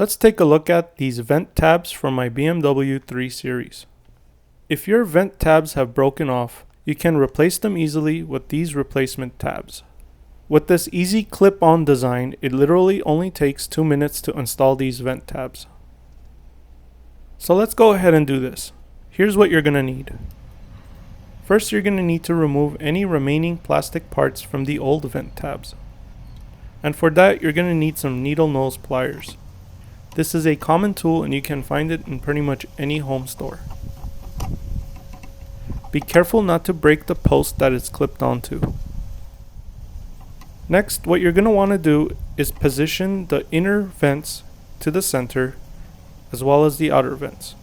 Let's take a look at these vent tabs from my BMW 3 Series. If your vent tabs have broken off, you can replace them easily with these replacement tabs. With this easy clip-on design, it literally only takes 2 minutes to install these vent tabs. So let's go ahead and do this. Here's what you're going to need. First, you're going to need to remove any remaining plastic parts from the old vent tabs. And for that, you're going to need some needle nose pliers. This is a common tool and you can find it in pretty much any home store. Be careful not to break the post that it's clipped onto. Next, what you're going to want to do is position the inner vents to the center as well as the outer vents.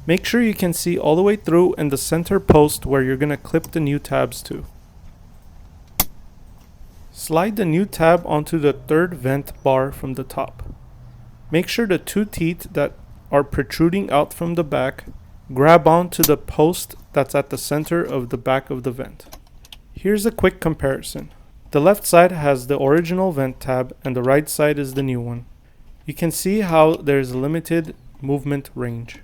Make sure you can see all the way through and the center post where you're going to clip the new tabs to. Slide the new tab onto the third vent bar from the top. Make sure the two teeth that are protruding out from the back grab onto the post that's at the center of the back of the vent. Here's a quick comparison. The left side has the original vent tab and the right side is the new one. You can see how there's limited movement range.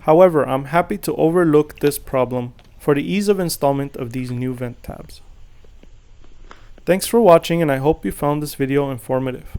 However, I'm happy to overlook this problem for the ease of installation of these new vent tabs. Thanks for watching and I hope you found this video informative.